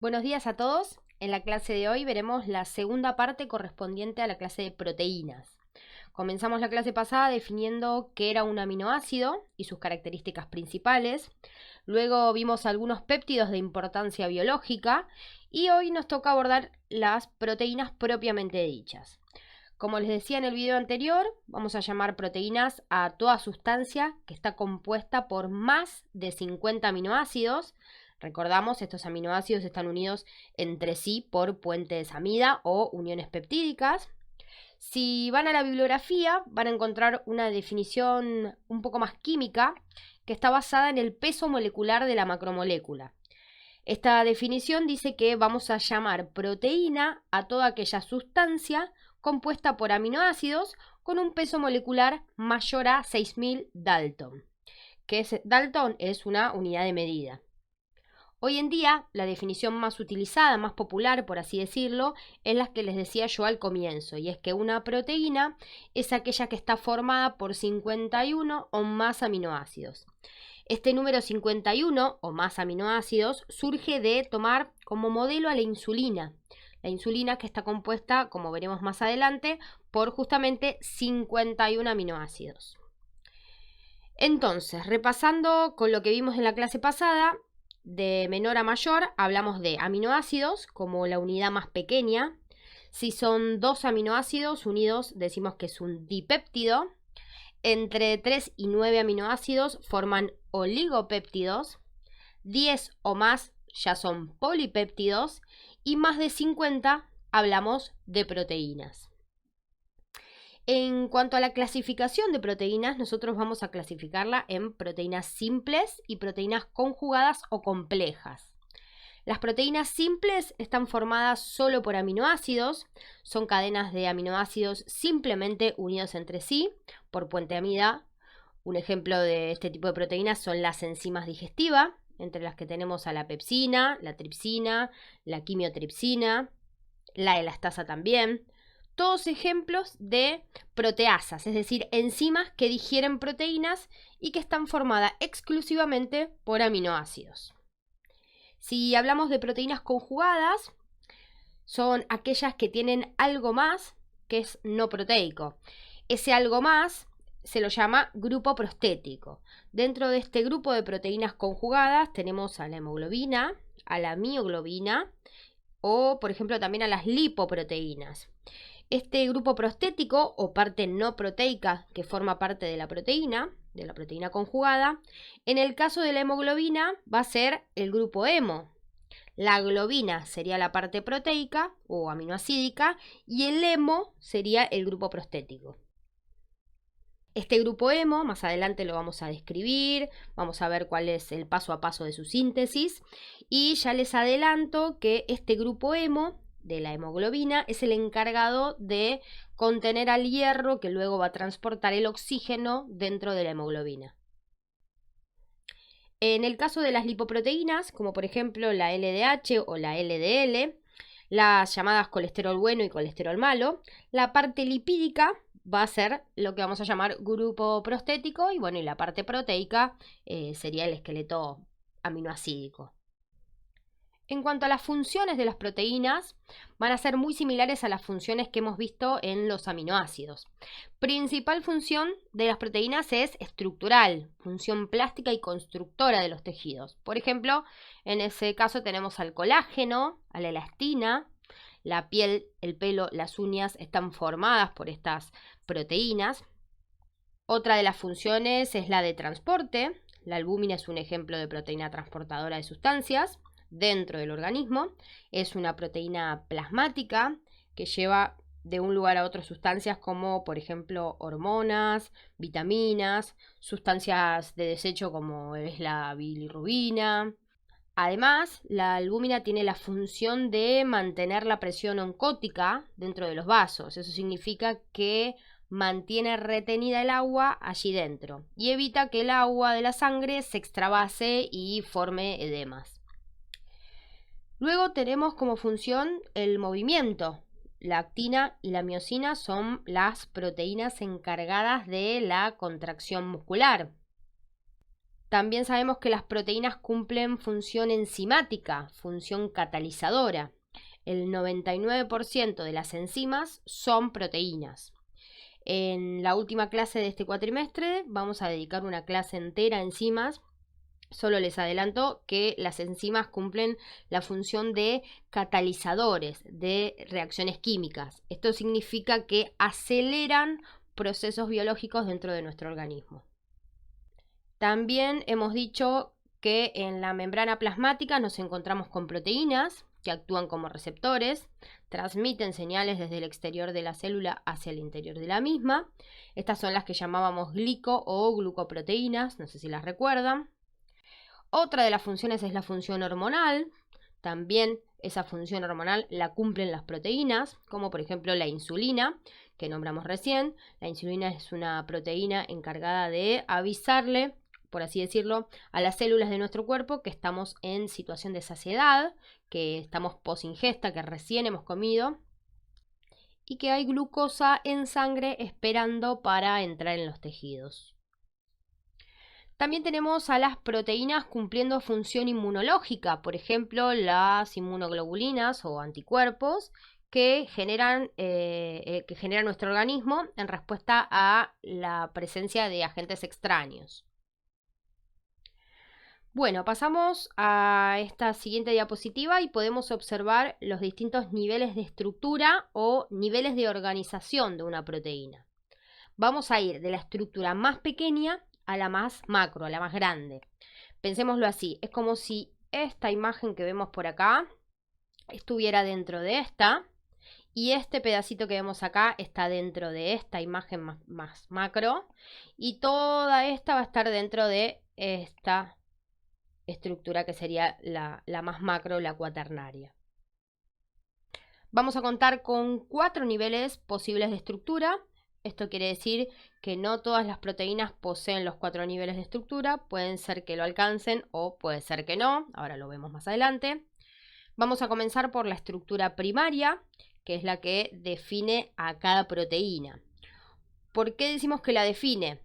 Buenos días a todos. En la clase de hoy veremos la segunda parte correspondiente a la clase de proteínas. Comenzamos la clase pasada definiendo qué era un aminoácido y sus características principales. Luego vimos algunos péptidos de importancia biológica y hoy nos toca abordar las proteínas propiamente dichas. Como les decía en el video anterior, vamos a llamar proteínas a toda sustancia que está compuesta por más de 50 aminoácidos. Recordamos, estos aminoácidos están unidos entre sí por puentes amida o uniones peptídicas. Si van a la bibliografía, van a encontrar una definición un poco más química que está basada en el peso molecular de la macromolécula. Esta definición dice que vamos a llamar proteína a toda aquella sustancia compuesta por aminoácidos con un peso molecular mayor a 6000 Dalton, Dalton es una unidad de medida. Hoy en día, la definición más utilizada, más popular, por así decirlo, es la que les decía yo al comienzo, y es que una proteína es aquella que está formada por 51 o más aminoácidos. Este número 51 o más aminoácidos surge de tomar como modelo a la insulina. La insulina que está compuesta, como veremos más adelante, por justamente 51 aminoácidos. Entonces, repasando con lo que vimos en la clase pasada, de menor a mayor hablamos de aminoácidos como la unidad más pequeña. Si son dos aminoácidos unidos decimos que es un dipéptido. Entre 3 y 9 aminoácidos forman oligopéptidos. 10 o más ya son polipéptidos y más de 50 hablamos de proteínas. En cuanto a la clasificación de proteínas, nosotros vamos a clasificarla en proteínas simples y proteínas conjugadas o complejas. Las proteínas simples están formadas solo por aminoácidos, son cadenas de aminoácidos simplemente unidos entre sí por puente amida. Un ejemplo de este tipo de proteínas son las enzimas digestivas, entre las que tenemos a la pepsina, la tripsina, la quimiotripsina, la elastasa también. Todos ejemplos de proteasas, es decir, enzimas que digieren proteínas y que están formadas exclusivamente por aminoácidos. Si hablamos de proteínas conjugadas, son aquellas que tienen algo más que es no proteico. Ese algo más se lo llama grupo prostético. Dentro de este grupo de proteínas conjugadas tenemos a la hemoglobina, a la mioglobina o, por ejemplo, también a las lipoproteínas. Este grupo prostético o parte no proteica que forma parte de la proteína conjugada, en el caso de la hemoglobina va a ser el grupo hemo. La globina sería la parte proteica o aminoacídica y el hemo sería el grupo prostético. Este grupo hemo, más adelante lo vamos a describir, vamos a ver cuál es el paso a paso de su síntesis y ya les adelanto que este grupo hemo de la hemoglobina es el encargado de contener al hierro que luego va a transportar el oxígeno dentro de la hemoglobina. En el caso de las lipoproteínas, como por ejemplo la LDH o la LDL, las llamadas colesterol bueno y colesterol malo, la parte lipídica va a ser lo que vamos a llamar grupo prostético y bueno, y la parte proteica sería el esqueleto aminoacídico. En cuanto a las funciones de las proteínas, van a ser muy similares a las funciones que hemos visto en los aminoácidos. Principal función de las proteínas es estructural, función plástica y constructora de los tejidos. Por ejemplo, en ese caso tenemos al colágeno, a la elastina, la piel, el pelo, las uñas están formadas por estas proteínas. Otra de las funciones es la de transporte. La albúmina es un ejemplo de proteína transportadora de sustancias dentro del organismo. Es una proteína plasmática que lleva de un lugar a otro sustancias como por ejemplo hormonas, vitaminas, sustancias de desecho como es la bilirrubina. Además, la albúmina tiene la función de mantener la presión oncótica dentro de los vasos. Eso significa que mantiene retenida el agua allí dentro y evita que el agua de la sangre se extravase y forme edemas. Luego tenemos como función el movimiento. La actina y la miosina son las proteínas encargadas de la contracción muscular. También sabemos que las proteínas cumplen función enzimática, función catalizadora. El 99% de las enzimas son proteínas. En la última clase de este cuatrimestre vamos a dedicar una clase entera a enzimas. Solo les adelanto que las enzimas cumplen la función de catalizadores de reacciones químicas. Esto significa que aceleran procesos biológicos dentro de nuestro organismo. También hemos dicho que en la membrana plasmática nos encontramos con proteínas que actúan como receptores, transmiten señales desde el exterior de la célula hacia el interior de la misma. Estas son las que llamábamos glico o glucoproteínas, no sé si las recuerdan. Otra de las funciones es la función hormonal. También esa función hormonal la cumplen las proteínas, como por ejemplo la insulina, que nombramos recién. La insulina es una proteína encargada de avisarle, por así decirlo, a las células de nuestro cuerpo que estamos en situación de saciedad, que estamos post-ingesta, que recién hemos comido y que hay glucosa en sangre esperando para entrar en los tejidos. También tenemos a las proteínas cumpliendo función inmunológica, por ejemplo, las inmunoglobulinas o anticuerpos que generan nuestro organismo en respuesta a la presencia de agentes extraños. Bueno, pasamos a esta siguiente diapositiva y podemos observar los distintos niveles de estructura o niveles de organización de una proteína. Vamos a ir de la estructura más pequeña a la más macro, a la más grande. Pensémoslo así, es como si esta imagen que vemos por acá estuviera dentro de esta y este pedacito que vemos acá está dentro de esta imagen más macro y toda esta va a estar dentro de esta estructura que sería la más macro, la cuaternaria. Vamos a contar con 4 niveles posibles de estructura. Esto quiere decir que no todas las proteínas poseen los 4 niveles de estructura, pueden ser que lo alcancen o puede ser que no, ahora lo vemos más adelante. Vamos a comenzar por la estructura primaria, que es la que define a cada proteína. ¿Por qué decimos que la define?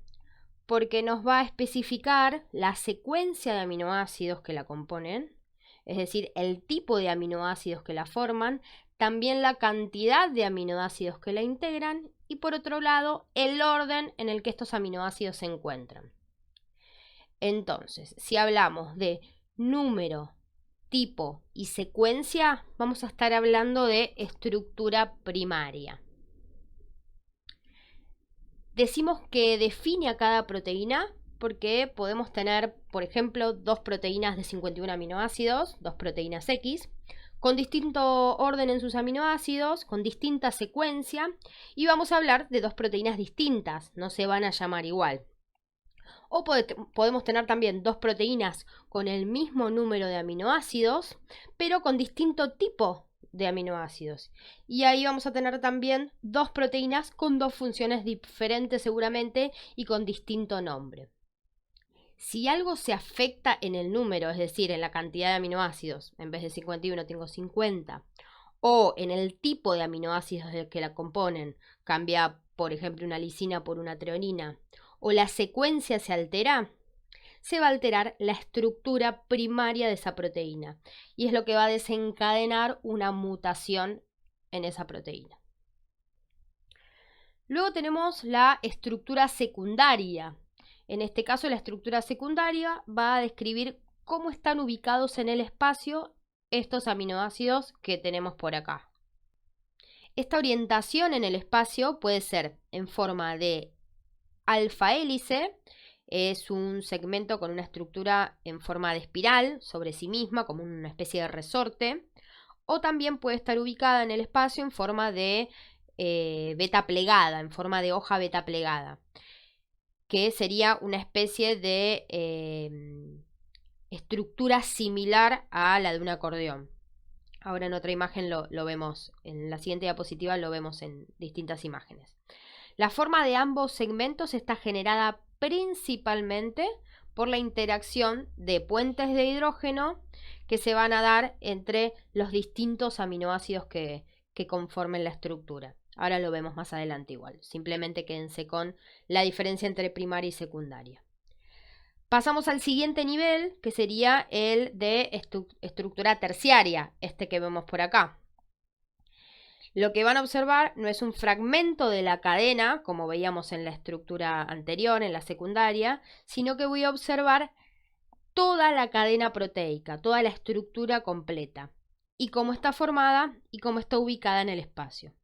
Porque nos va a especificar la secuencia de aminoácidos que la componen, es decir, el tipo de aminoácidos que la forman, también la cantidad de aminoácidos que la integran y por otro lado el orden en el que estos aminoácidos se encuentran. Entonces, si hablamos de número, tipo y secuencia, vamos a estar hablando de estructura primaria. Decimos que define a cada proteína porque podemos tener, por ejemplo, 2 proteínas de 51 aminoácidos, 2 proteínas X, con distinto orden en sus aminoácidos, con distinta secuencia, y vamos a hablar de 2 proteínas distintas, no se van a llamar igual. O podemos tener también 2 proteínas con el mismo número de aminoácidos, pero con distinto tipo de aminoácidos. Y ahí vamos a tener también 2 proteínas con 2 funciones diferentes seguramente y con distinto nombre. Si algo se afecta en el número, es decir, en la cantidad de aminoácidos, en vez de 51 tengo 50, o en el tipo de aminoácidos que la componen, cambia por ejemplo una lisina por una treonina, o la secuencia se altera, se va a alterar la estructura primaria de esa proteína y es lo que va a desencadenar una mutación en esa proteína. Luego tenemos la estructura secundaria. En este caso, la estructura secundaria va a describir cómo están ubicados en el espacio estos aminoácidos que tenemos por acá. Esta orientación en el espacio puede ser en forma de alfa hélice, es un segmento con una estructura en forma de espiral sobre sí misma, como una especie de resorte, o también puede estar ubicada en el espacio en forma de beta plegada, en forma de hoja beta plegada, que sería una especie de estructura similar a la de un acordeón. Ahora en otra imagen lo vemos, en la siguiente diapositiva lo vemos en distintas imágenes. La forma de ambos segmentos está generada principalmente por la interacción de puentes de hidrógeno que se van a dar entre los distintos aminoácidos que conformen la estructura. Ahora lo vemos más adelante igual, simplemente quédense con la diferencia entre primaria y secundaria. Pasamos al siguiente nivel, que sería el de estructura terciaria, este que vemos por acá. Lo que van a observar no es un fragmento de la cadena, como veíamos en la estructura anterior, en la secundaria, sino que voy a observar toda la cadena proteica, toda la estructura completa, y cómo está formada y cómo está ubicada en el espacio.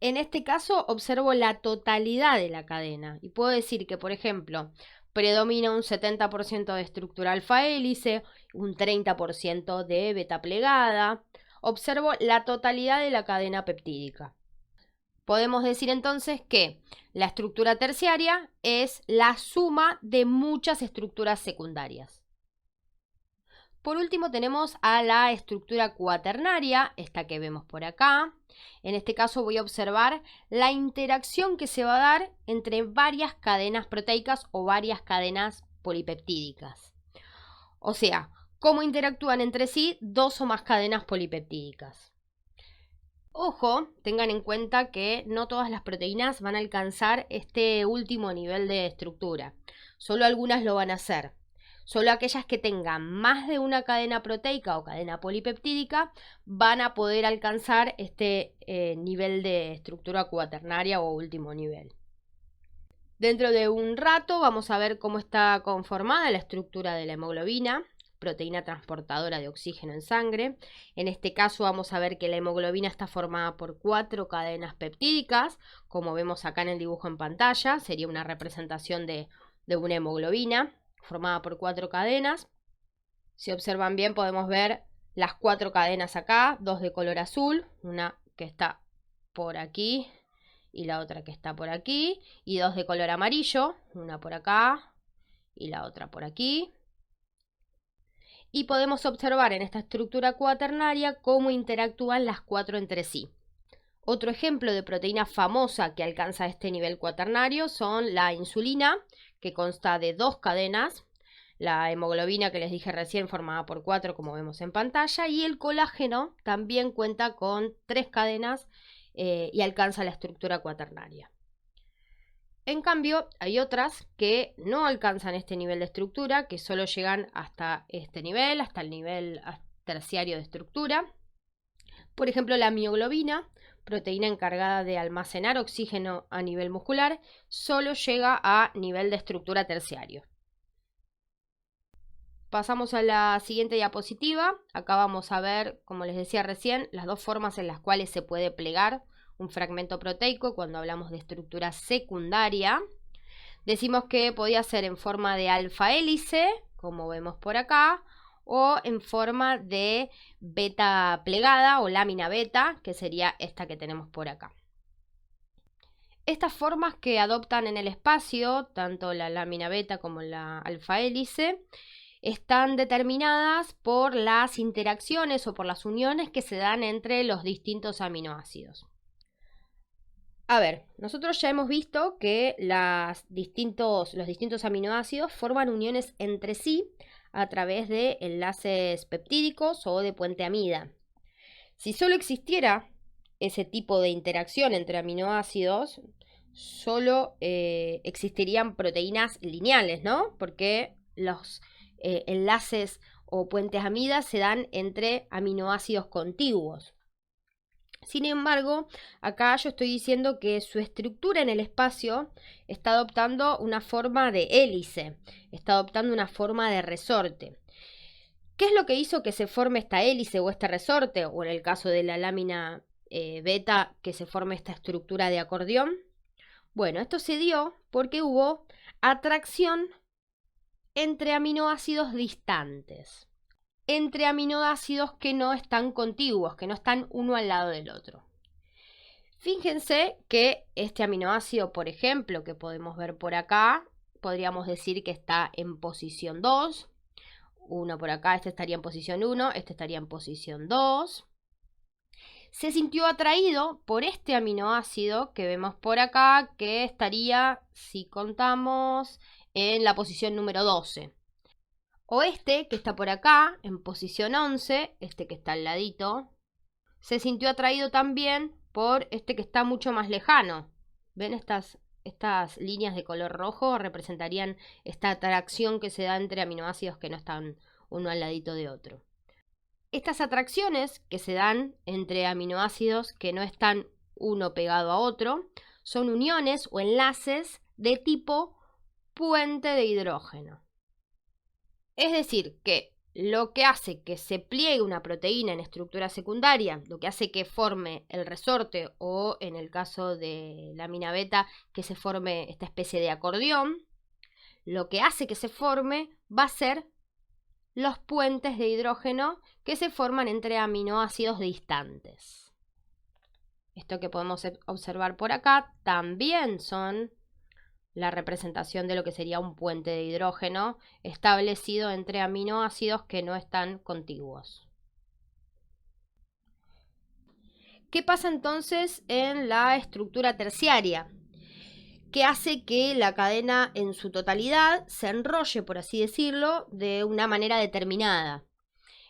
En este caso observo la totalidad de la cadena y puedo decir que, por ejemplo, predomina un 70% de estructura alfa hélice, un 30% de beta plegada. Observo la totalidad de la cadena peptídica. Podemos decir entonces que la estructura terciaria es la suma de muchas estructuras secundarias. Por último tenemos a la estructura cuaternaria, esta que vemos por acá. En este caso voy a observar la interacción que se va a dar entre varias cadenas proteicas o varias cadenas polipeptídicas. O sea, cómo interactúan entre sí dos o más cadenas polipeptídicas. Ojo, tengan en cuenta que no todas las proteínas van a alcanzar este último nivel de estructura. Solo algunas lo van a hacer. Solo aquellas que tengan más de una cadena proteica o cadena polipeptídica van a poder alcanzar este nivel de estructura cuaternaria o último nivel. Dentro de un rato vamos a ver cómo está conformada la estructura de la hemoglobina, proteína transportadora de oxígeno en sangre. En este caso vamos a ver que la hemoglobina está formada por 4 cadenas peptídicas, como vemos acá en el dibujo en pantalla, sería una representación de una hemoglobina formada por 4 cadenas. Si observan bien podemos ver las 4 cadenas acá, 2 de color azul, una que está por aquí y la otra que está por aquí, y 2 de color amarillo, una por acá y la otra por aquí. Y podemos observar en esta estructura cuaternaria cómo interactúan las 4 entre sí. Otro ejemplo de proteína famosa que alcanza este nivel cuaternario son la insulina, que consta de 2 cadenas, la hemoglobina que les dije recién formada por 4 como vemos en pantalla, y el colágeno también cuenta con 3 cadenas y alcanza la estructura cuaternaria. En cambio, hay otras que no alcanzan este nivel de estructura, que solo llegan hasta este nivel, hasta el nivel terciario de estructura. Por ejemplo, la mioglobina, proteína encargada de almacenar oxígeno a nivel muscular, solo llega a nivel de estructura terciario. Pasamos a la siguiente diapositiva. Acá vamos a ver, como les decía recién, las dos formas en las cuales se puede plegar un fragmento proteico cuando hablamos de estructura secundaria. Decimos que podía ser en forma de alfa hélice, como vemos por acá, o en forma de beta plegada o lámina beta, que sería esta que tenemos por acá. Estas formas que adoptan en el espacio, tanto la lámina beta como la alfa hélice, están determinadas por las interacciones o por las uniones que se dan entre los distintos aminoácidos. A ver, nosotros ya hemos visto que los distintos aminoácidos forman uniones entre sí a través de enlaces peptídicos o de puente amida. Si solo existiera ese tipo de interacción entre aminoácidos, solo existirían proteínas lineales, ¿no? Porque los enlaces o puentes amida se dan entre aminoácidos contiguos. Sin embargo, acá yo estoy diciendo que su estructura en el espacio está adoptando una forma de hélice, está adoptando una forma de resorte. ¿Qué es lo que hizo que se forme esta hélice o este resorte? O en el caso de la lámina beta, que se forme esta estructura de acordeón. Bueno, esto se dio porque hubo atracción entre aminoácidos distantes, entre aminoácidos que no están contiguos, que no están uno al lado del otro. Fíjense que este aminoácido, por ejemplo, que podemos ver por acá, podríamos decir que está en posición 2. Uno por acá, este estaría en posición 1, este estaría en posición 2. Se sintió atraído por este aminoácido que vemos por acá, que estaría, si contamos, en la posición número 12. O este, que está por acá, en posición 11, este que está al ladito, se sintió atraído también por este que está mucho más lejano. ¿Ven estas estas líneas de color rojo representarían esta atracción que se da entre aminoácidos que no están uno al ladito de otro. Estas atracciones que se dan entre aminoácidos que no están uno pegado a otro son uniones o enlaces de tipo puente de hidrógeno. Es decir, que lo que hace que se pliegue una proteína en estructura secundaria, lo que hace que forme el resorte o en el caso de la amina beta que se forme esta especie de acordeón, lo que hace que se forme va a ser los puentes de hidrógeno que se forman entre aminoácidos distantes. Esto que podemos observar por acá también son la representación de lo que sería un puente de hidrógeno establecido entre aminoácidos que no están contiguos. ¿Qué pasa entonces en la estructura terciaria? Que hace que la cadena en su totalidad se enrolle, por así decirlo, de una manera determinada.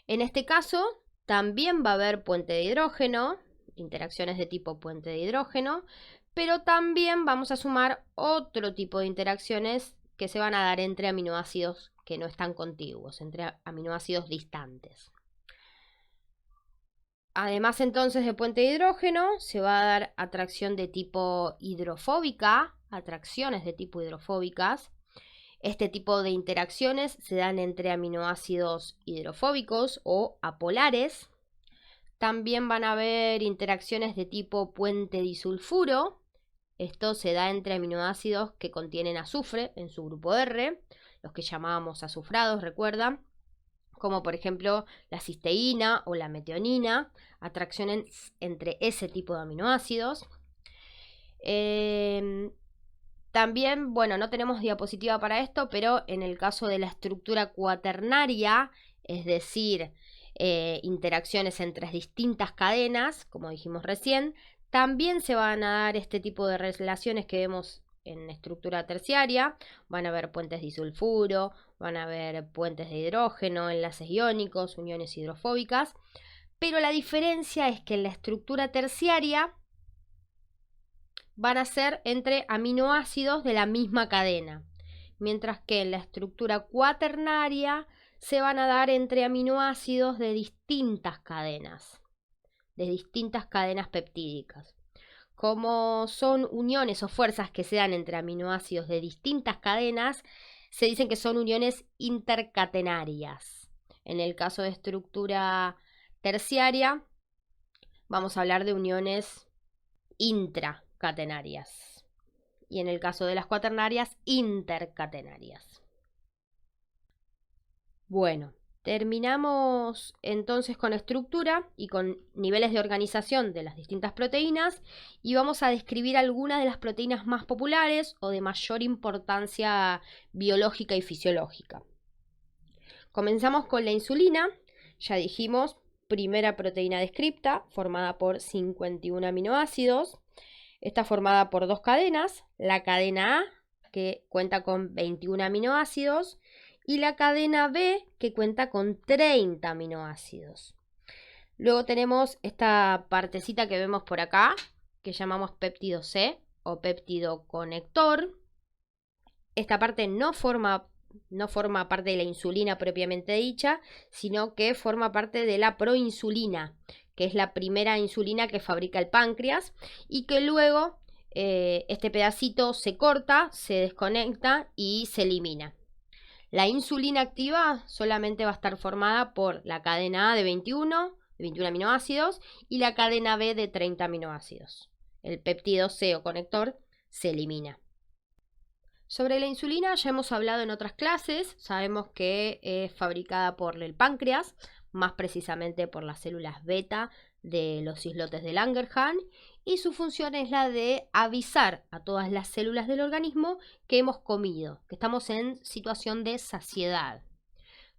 En este caso, también va a haber puente de hidrógeno, interacciones de tipo puente de hidrógeno, pero también vamos a sumar otro tipo de interacciones que se van a dar entre aminoácidos que no están contiguos, entre aminoácidos distantes. Además entonces de puente de hidrógeno, se va a dar atracción de tipo hidrofóbica, atracciones de tipo hidrofóbicas. Este tipo de interacciones se dan entre aminoácidos hidrofóbicos o apolares. También van a haber interacciones de tipo puente disulfuro. Esto se da entre aminoácidos que contienen azufre en su grupo R, los que llamábamos azufrados, ¿recuerdan? Como por ejemplo la cisteína o la metionina, atracciones entre ese tipo de aminoácidos. También, bueno, no tenemos diapositiva para esto, pero en el caso de la estructura cuaternaria, es decir, interacciones entre distintas cadenas, como dijimos recién, también se van a dar este tipo de relaciones que vemos en estructura terciaria. Van a haber puentes disulfuro, van a haber puentes de hidrógeno, enlaces iónicos, uniones hidrofóbicas. Pero la diferencia es que en la estructura terciaria van a ser entre aminoácidos de la misma cadena, mientras que en la estructura cuaternaria se van a dar entre aminoácidos de distintas cadenas peptídicas. Como son uniones o fuerzas que se dan entre aminoácidos de distintas cadenas, se dicen que son uniones intercatenarias. En el caso de estructura terciaria, vamos a hablar de uniones intracatenarias. Y en el caso de las cuaternarias, intercatenarias. Bueno, terminamos entonces con estructura y con niveles de organización de las distintas proteínas y vamos a describir algunas de las proteínas más populares o de mayor importancia biológica y fisiológica. Comenzamos con la insulina, ya dijimos, primera proteína descripta, formada por 51 aminoácidos. Está formada por dos cadenas, la cadena A, que cuenta con 21 aminoácidos, y la cadena B, que cuenta con 30 aminoácidos. Luego tenemos esta partecita que vemos por acá, que llamamos péptido C o péptido conector. Esta parte no forma parte de la insulina propiamente dicha, sino que forma parte de la proinsulina, que es la primera insulina que fabrica el páncreas y que luego este pedacito se corta, se desconecta y se elimina. La insulina activa solamente va a estar formada por la cadena A de 21 aminoácidos y la cadena B de 30 aminoácidos. El péptido C o conector se elimina. Sobre la insulina ya hemos hablado en otras clases. Sabemos que es fabricada por el páncreas, más precisamente por las células beta de los islotes de Langerhans, y su función es la de avisar a todas las células del organismo que hemos comido, que estamos en situación de saciedad.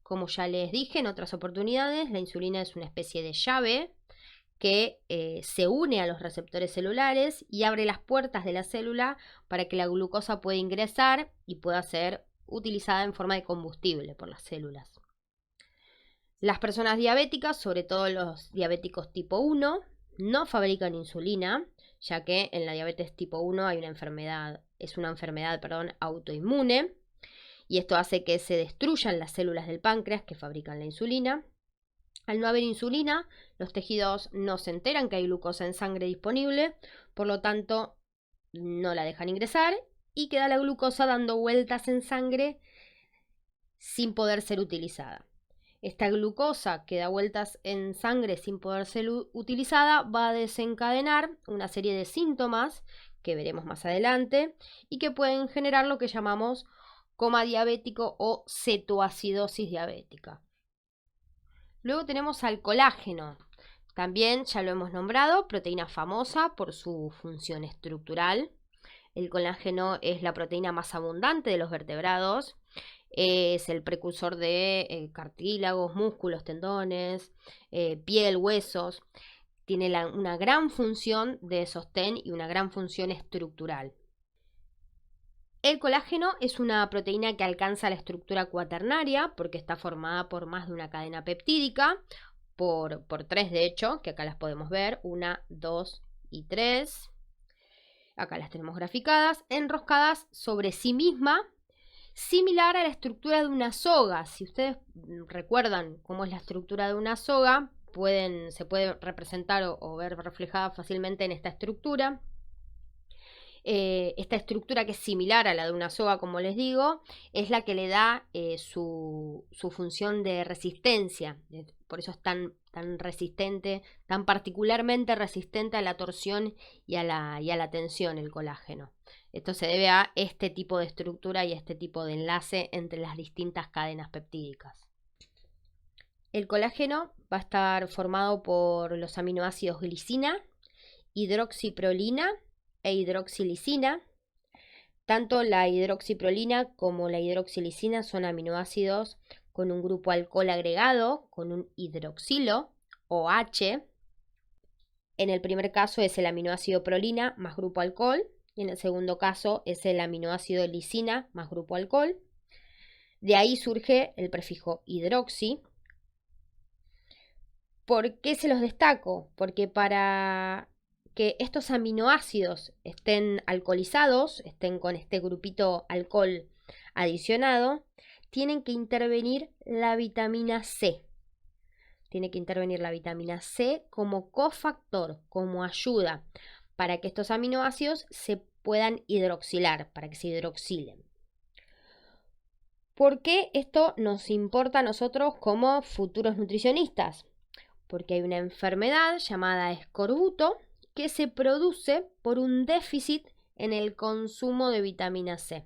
Como ya les dije en otras oportunidades, la insulina es una especie de llave que se une a los receptores celulares y abre las puertas de la célula para que la glucosa pueda ingresar y pueda ser utilizada en forma de combustible por las células. Las personas diabéticas, sobre todo los diabéticos tipo 1, no fabrican insulina, ya que en la diabetes tipo 1 hay una enfermedad, perdón, autoinmune, y esto hace que se destruyan las células del páncreas que fabrican la insulina. Al no haber insulina, los tejidos no se enteran que hay glucosa en sangre disponible, por lo tanto no la dejan ingresar y queda la glucosa dando vueltas en sangre sin poder ser utilizada. Esta glucosa que da vueltas en sangre sin poder ser utilizada va a desencadenar una serie de síntomas que veremos más adelante y que pueden generar lo que llamamos coma diabético o cetoacidosis diabética. Luego tenemos al colágeno. También ya lo hemos nombrado, proteína famosa por su función estructural. El colágeno es la proteína más abundante de los vertebrados. Es el precursor de cartílagos, músculos, tendones, piel, huesos. Tiene una gran función de sostén y una gran función estructural. El colágeno es una proteína que alcanza la estructura cuaternaria porque está formada por más de una cadena peptídica, por 3 de hecho, que acá las podemos ver, 1, 2 y 3. Acá las tenemos graficadas, enroscadas sobre sí misma, similar a la estructura de una soga. Si ustedes recuerdan cómo es la estructura de una soga, se puede representar o ver reflejada fácilmente en esta estructura. Esta estructura, que es similar a la de una soga, como les digo, es la que le da su función de resistencia. Por eso es tan resistente, tan particularmente resistente a la torsión y a la tensión, el colágeno. Esto se debe a este tipo de estructura y a este tipo de enlace entre las distintas cadenas peptídicas. El colágeno va a estar formado por los aminoácidos glicina, hidroxiprolina e hidroxilisina. Tanto la hidroxiprolina como la hidroxilisina son aminoácidos con un grupo alcohol agregado, con un hidroxilo o H. En el primer caso es el aminoácido prolina más grupo alcohol, y en el segundo caso es el aminoácido lisina más grupo alcohol. De ahí surge el prefijo hidroxi. ¿Por qué se los destaco? Porque para que estos aminoácidos estén alcoholizados, estén con este grupito alcohol adicionado, tienen que intervenir la vitamina C. Tiene que intervenir la vitamina C como cofactor, como ayuda, para que estos aminoácidos se puedan hidroxilar, para que se hidroxilen. ¿Por qué esto nos importa a nosotros como futuros nutricionistas? Porque hay una enfermedad llamada escorbuto que se produce por un déficit en el consumo de vitamina C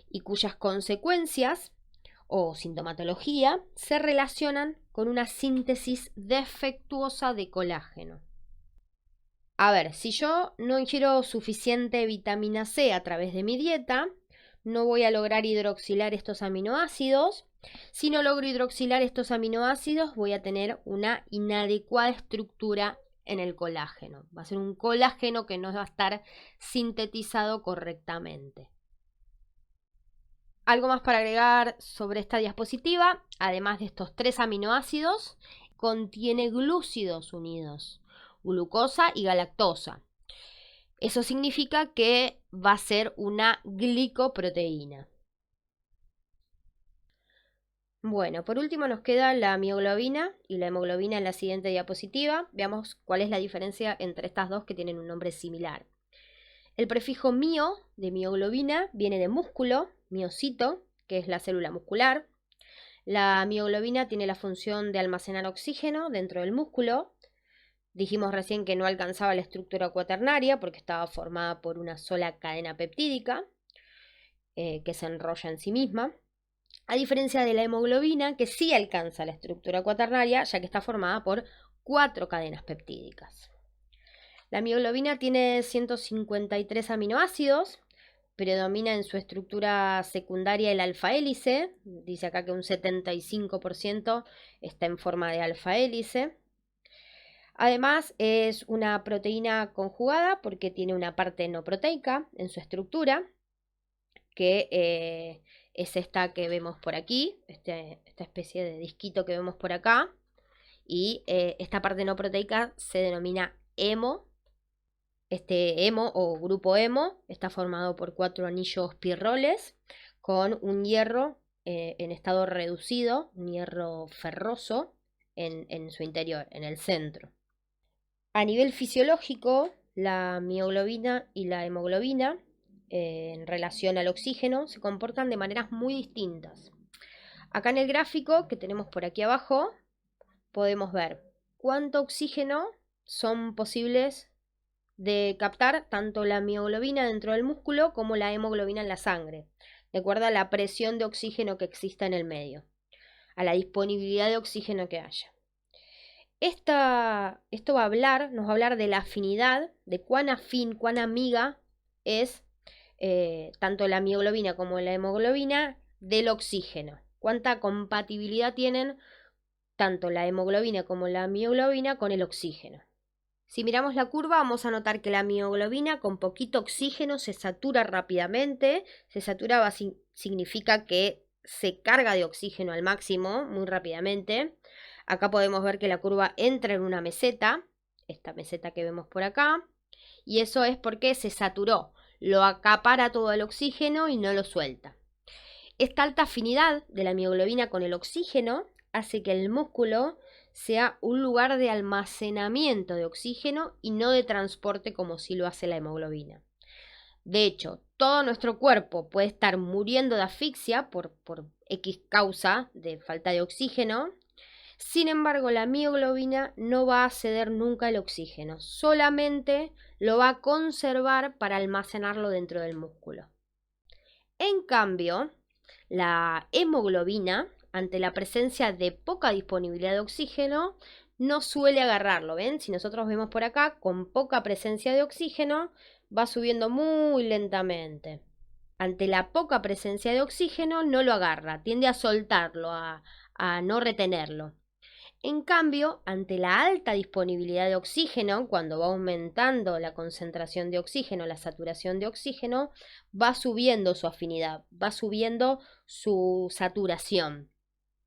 y cuyas consecuencias o sintomatología se relacionan con una síntesis defectuosa de colágeno. A ver, si yo no ingiero suficiente vitamina C a través de mi dieta, no voy a lograr hidroxilar estos aminoácidos. Si no logro hidroxilar estos aminoácidos, voy a tener una inadecuada estructura en el colágeno. Va a ser un colágeno que no va a estar sintetizado correctamente. Algo más para agregar sobre esta diapositiva, además de estos 3 aminoácidos, contiene glúcidos unidos, glucosa y galactosa. Eso significa que va a ser una glicoproteína. Bueno, por último nos queda la mioglobina y la hemoglobina en la siguiente diapositiva. Veamos cuál es la diferencia entre estas dos que tienen un nombre similar. El prefijo mio de mioglobina viene de músculo, miocito, que es la célula muscular. La mioglobina tiene la función de almacenar oxígeno dentro del músculo. Dijimos recién que no alcanzaba la estructura cuaternaria porque estaba formada por una sola cadena peptídica que se enrolla en sí misma. A diferencia de la hemoglobina, que sí alcanza la estructura cuaternaria, ya que está formada por 4 cadenas peptídicas. La mioglobina tiene 153 aminoácidos, predomina en su estructura secundaria el alfa hélice, dice acá que un 75% está en forma de alfa hélice. Además es una proteína conjugada porque tiene una parte no proteica en su estructura, que es esta que vemos por aquí, esta especie de disquito que vemos por acá, y esta parte no proteica se denomina hemo. Este hemo o grupo hemo está formado por 4 anillos pirroles con un hierro en estado reducido, un hierro ferroso en su interior, en el centro. A nivel fisiológico, la mioglobina y la hemoglobina en relación al oxígeno se comportan de maneras muy distintas. Acá en el gráfico que tenemos por aquí abajo podemos ver cuánto oxígeno son posibles de captar tanto la mioglobina dentro del músculo como la hemoglobina en la sangre, de acuerdo a la presión de oxígeno que exista en el medio, a la disponibilidad de oxígeno que haya. Esto nos va a hablar de la afinidad, de cuán afín, cuán amiga es tanto la mioglobina como la hemoglobina del oxígeno, cuánta compatibilidad tienen tanto la hemoglobina como la mioglobina con el oxígeno. Si miramos la curva vamos a notar que la mioglobina con poquito oxígeno se satura rápidamente. Se satura significa que se carga de oxígeno al máximo muy rápidamente. Acá podemos ver que la curva entra en una meseta, esta meseta que vemos por acá, y eso es porque se saturó, lo acapara todo el oxígeno y no lo suelta. Esta alta afinidad de la mioglobina con el oxígeno hace que el músculo sea un lugar de almacenamiento de oxígeno y no de transporte como si lo hace la hemoglobina. De hecho, todo nuestro cuerpo puede estar muriendo de asfixia por X causa de falta de oxígeno. Sin embargo, la mioglobina no va a ceder nunca el oxígeno, solamente lo va a conservar para almacenarlo dentro del músculo. En cambio, la hemoglobina, ante la presencia de poca disponibilidad de oxígeno, no suele agarrarlo, ¿ven? Si nosotros vemos por acá, con poca presencia de oxígeno, va subiendo muy lentamente. Ante la poca presencia de oxígeno, no lo agarra, tiende a soltarlo, a no retenerlo. En cambio, ante la alta disponibilidad de oxígeno, cuando va aumentando la concentración de oxígeno, la saturación de oxígeno, va subiendo su afinidad, va subiendo su saturación.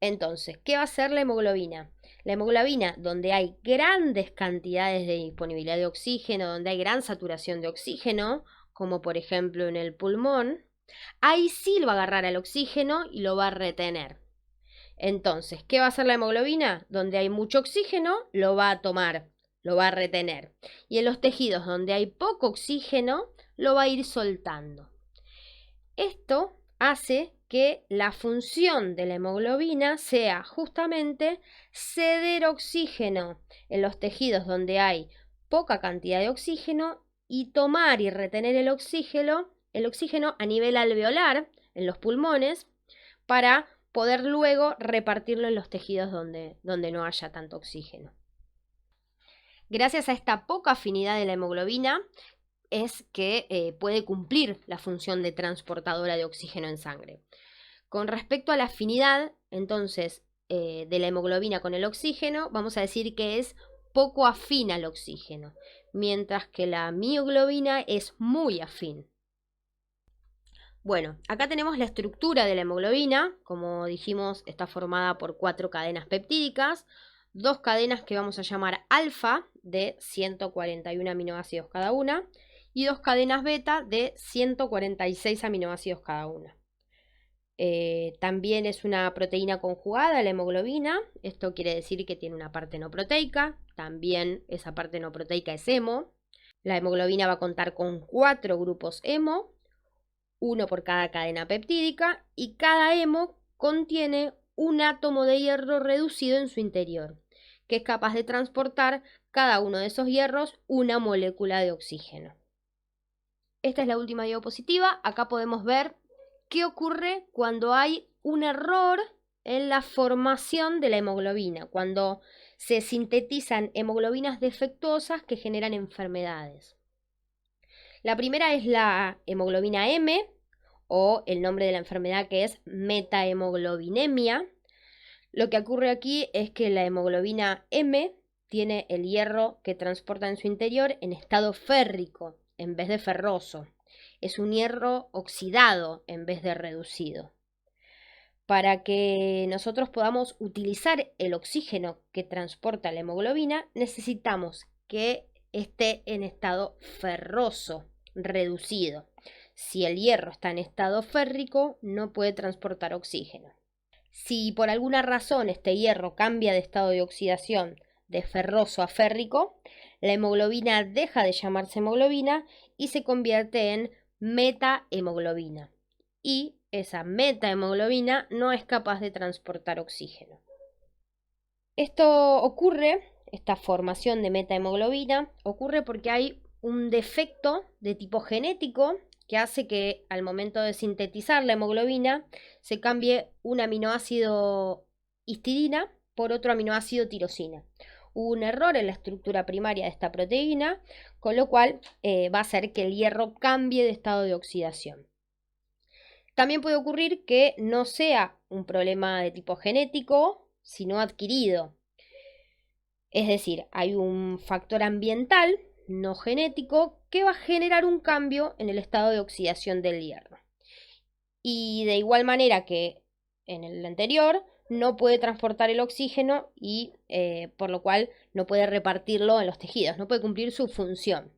Entonces, ¿qué va a hacer la hemoglobina? La hemoglobina, donde hay grandes cantidades de disponibilidad de oxígeno, donde hay gran saturación de oxígeno, como por ejemplo en el pulmón, ahí sí lo va a agarrar al oxígeno y lo va a retener. Entonces, ¿qué va a hacer la hemoglobina? Donde hay mucho oxígeno, lo va a tomar, lo va a retener. Y en los tejidos donde hay poco oxígeno, lo va a ir soltando. Esto hace que la función de la hemoglobina sea justamente ceder oxígeno en los tejidos donde hay poca cantidad de oxígeno y tomar y retener el oxígeno a nivel alveolar, en los pulmones, para poder luego repartirlo en los tejidos donde no haya tanto oxígeno. Gracias a esta poca afinidad de la hemoglobina es que puede cumplir la función de transportadora de oxígeno en sangre. Con respecto a la afinidad, entonces, de la hemoglobina con el oxígeno, vamos a decir que es poco afín al oxígeno, mientras que la mioglobina es muy afín. Bueno, acá tenemos la estructura de la hemoglobina. Como dijimos, está formada por 4 cadenas peptídicas, 2 cadenas que vamos a llamar alfa, de 141 aminoácidos cada una, y 2 cadenas beta de 146 aminoácidos cada una. También es una proteína conjugada, la hemoglobina. Esto quiere decir que tiene una parte no proteica. También esa parte no proteica es hemo. La hemoglobina va a contar con 4 grupos hemo, uno por cada cadena peptídica, y cada hemo contiene un átomo de hierro reducido en su interior, que es capaz de transportar cada uno de esos hierros una molécula de oxígeno. Esta es la última diapositiva. Acá podemos ver qué ocurre cuando hay un error en la formación de la hemoglobina, cuando se sintetizan hemoglobinas defectuosas que generan enfermedades. La primera es la hemoglobina M, o el nombre de la enfermedad, que es metahemoglobinemia. Lo que ocurre aquí es que la hemoglobina M tiene el hierro que transporta en su interior en estado férrico en vez de ferroso. Es un hierro oxidado en vez de reducido. Para que nosotros podamos utilizar el oxígeno que transporta la hemoglobina, necesitamos que esté en estado ferroso, reducido. Si el hierro está en estado férrico, no puede transportar oxígeno. Si por alguna razón este hierro cambia de estado de oxidación de ferroso a férrico, la hemoglobina deja de llamarse hemoglobina y se convierte en metahemoglobina. Y esa metahemoglobina no es capaz de transportar oxígeno. Esto ocurre, esta formación de metahemoglobina, ocurre porque hay un defecto de tipo genético que hace que al momento de sintetizar la hemoglobina se cambie un aminoácido histidina por otro aminoácido tirosina. Hubo un error en la estructura primaria de esta proteína, con lo cual va a hacer que el hierro cambie de estado de oxidación. También puede ocurrir que no sea un problema de tipo genético, sino adquirido. Es decir, hay un factor ambiental, no genético, que va a generar un cambio en el estado de oxidación del hierro. Y de igual manera que en el anterior, no puede transportar el oxígeno y por lo cual no puede repartirlo en los tejidos, no puede cumplir su función.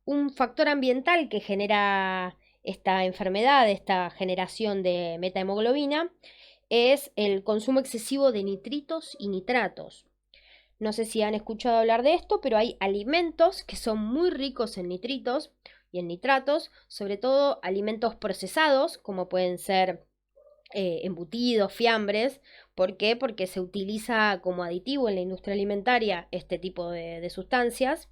Un factor ambiental que genera esta enfermedad, esta generación de metahemoglobina, es el consumo excesivo de nitritos y nitratos. No sé si han escuchado hablar de esto, pero hay alimentos que son muy ricos en nitritos y en nitratos, sobre todo alimentos procesados, como pueden ser embutidos, fiambres. ¿Por qué? Porque se utiliza como aditivo en la industria alimentaria este tipo de sustancias.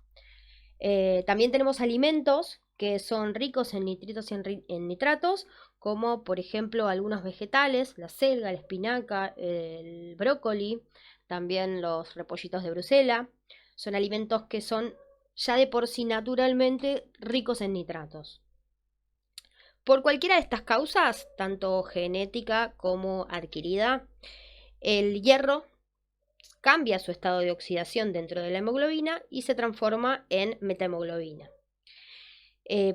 También tenemos alimentos que son ricos en nitritos y en nitratos, como por ejemplo algunos vegetales, la selga, la espinaca, el brócoli, también los repollitos de Bruselas. Son alimentos que son ya de por sí naturalmente ricos en nitratos. Por cualquiera de estas causas, tanto genética como adquirida, el hierro cambia su estado de oxidación dentro de la hemoglobina y se transforma en metahemoglobina.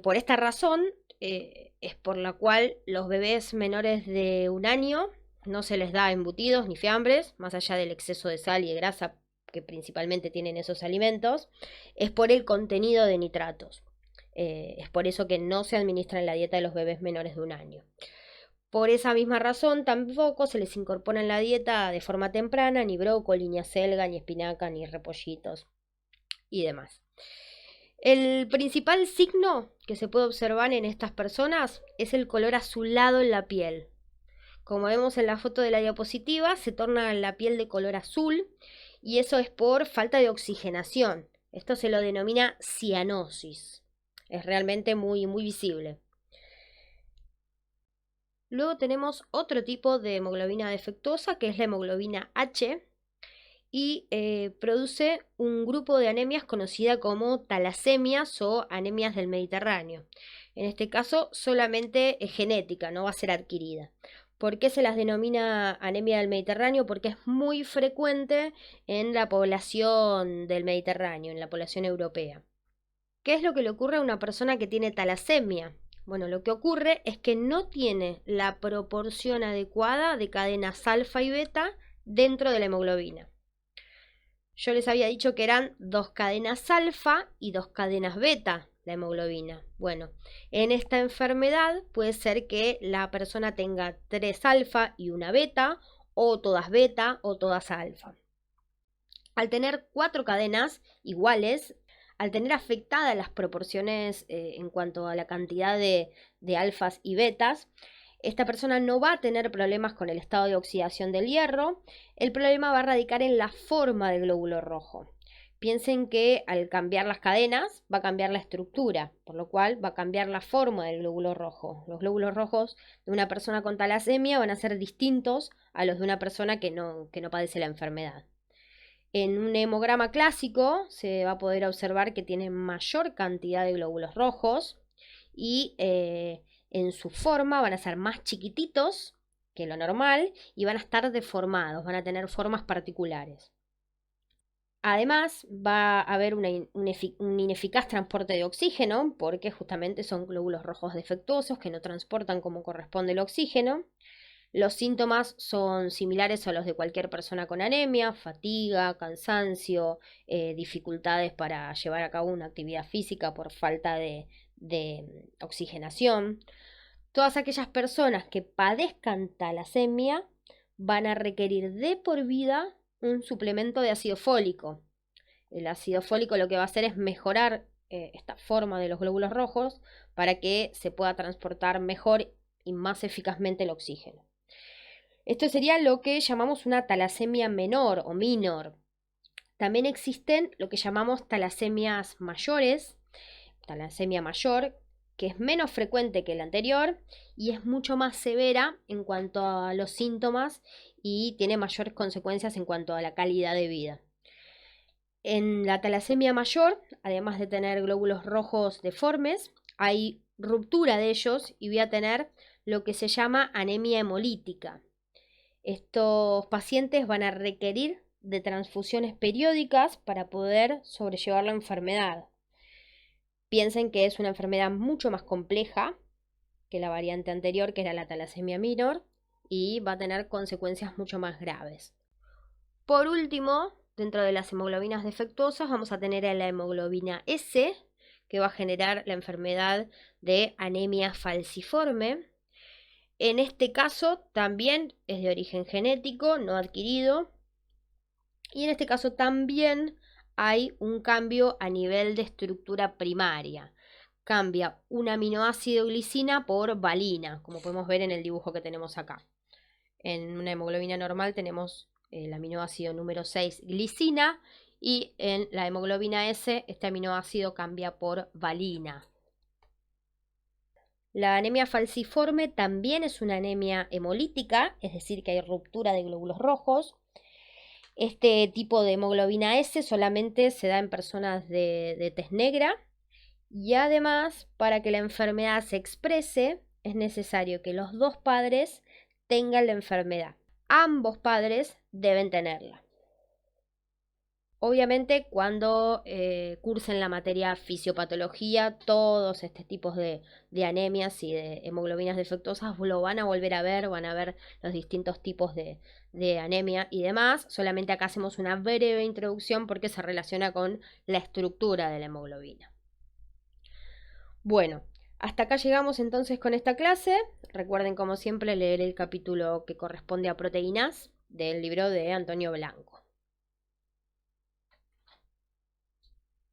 Por esta razón es por la cual los bebés menores de 1 año no se les da embutidos ni fiambres, más allá del exceso de sal y de grasa que principalmente tienen esos alimentos, es por el contenido de nitratos. Es por eso que no se administra en la dieta de los bebés menores de 1 año. Por esa misma razón, tampoco se les incorpora en la dieta de forma temprana ni brócoli, ni acelga, ni espinaca, ni repollitos y demás. El principal signo que se puede observar en estas personas es el color azulado en la piel. Como vemos en la foto de la diapositiva, se torna la piel de color azul y eso es por falta de oxigenación. Esto se lo denomina cianosis. Es realmente muy, muy visible. Luego tenemos otro tipo de hemoglobina defectuosa, que es la hemoglobina H, y produce un grupo de anemias conocida como talasemias o anemias del Mediterráneo. En este caso solamente es genética, no va a ser adquirida. ¿Por qué se las denomina anemia del Mediterráneo? Porque es muy frecuente en la población del Mediterráneo, en la población europea. ¿Qué es lo que le ocurre a una persona que tiene talasemia? Bueno, lo que ocurre es que no tiene la proporción adecuada de cadenas alfa y beta dentro de la hemoglobina. Yo les había dicho que eran 2 cadenas alfa y 2 cadenas beta la hemoglobina. Bueno, en esta enfermedad puede ser que la persona tenga 3 alfa y 1 beta, o todas beta o todas alfa. Al tener 4 cadenas iguales, al tener afectadas las proporciones en cuanto a la cantidad de alfas y betas, esta persona no va a tener problemas con el estado de oxidación del hierro. El problema va a radicar en la forma del glóbulo rojo. Piensen que al cambiar las cadenas va a cambiar la estructura, por lo cual va a cambiar la forma del glóbulo rojo. Los glóbulos rojos de una persona con talasemia van a ser distintos a los de una persona que no padece la enfermedad. En un hemograma clásico se va a poder observar que tiene mayor cantidad de glóbulos rojos y en su forma van a ser más chiquititos que lo normal y van a estar deformados, van a tener formas particulares. Además, va a haber un ineficaz transporte de oxígeno porque justamente son glóbulos rojos defectuosos que no transportan como corresponde el oxígeno. Los síntomas son similares a los de cualquier persona con anemia: fatiga, cansancio, dificultades para llevar a cabo una actividad física por falta de oxigenación. Todas aquellas personas que padezcan talasemia van a requerir de por vida un suplemento de ácido fólico. El ácido fólico lo que va a hacer es mejorar esta forma de los glóbulos rojos para que se pueda transportar mejor y más eficazmente el oxígeno. Esto sería lo que llamamos una talasemia menor o minor. También existen lo que llamamos talasemias mayores, talasemia mayor, que es menos frecuente que la anterior y es mucho más severa en cuanto a los síntomas y tiene mayores consecuencias en cuanto a la calidad de vida. En la talasemia mayor, además de tener glóbulos rojos deformes, hay ruptura de ellos y voy a tener lo que se llama anemia hemolítica. Estos pacientes van a requerir de transfusiones periódicas para poder sobrellevar la enfermedad. Piensen que es una enfermedad mucho más compleja que la variante anterior, que era la talasemia minor, y va a tener consecuencias mucho más graves. Por último, dentro de las hemoglobinas defectuosas vamos a tener a la hemoglobina S, que va a generar la enfermedad de anemia falciforme. En este caso también es de origen genético, no adquirido. Y en este caso también hay un cambio a nivel de estructura primaria. Cambia un aminoácido glicina por valina, como podemos ver en el dibujo que tenemos acá. En una hemoglobina normal tenemos el aminoácido número 6, glicina, y en la hemoglobina S este aminoácido cambia por valina. La anemia falciforme también es una anemia hemolítica, es decir, que hay ruptura de glóbulos rojos. Este tipo de hemoglobina S solamente se da en personas de tez negra y además, para que la enfermedad se exprese, es necesario que los dos padres tengan la enfermedad. Ambos padres deben tenerla. Obviamente, cuando cursen la materia fisiopatología, todos estos tipos de anemias y de hemoglobinas defectuosas lo van a volver a ver, van a ver los distintos tipos de anemia y demás. Solamente acá hacemos una breve introducción porque se relaciona con la estructura de la hemoglobina. Bueno, hasta acá llegamos entonces con esta clase. Recuerden, como siempre, leer el capítulo que corresponde a proteínas del libro de Antonio Blanco.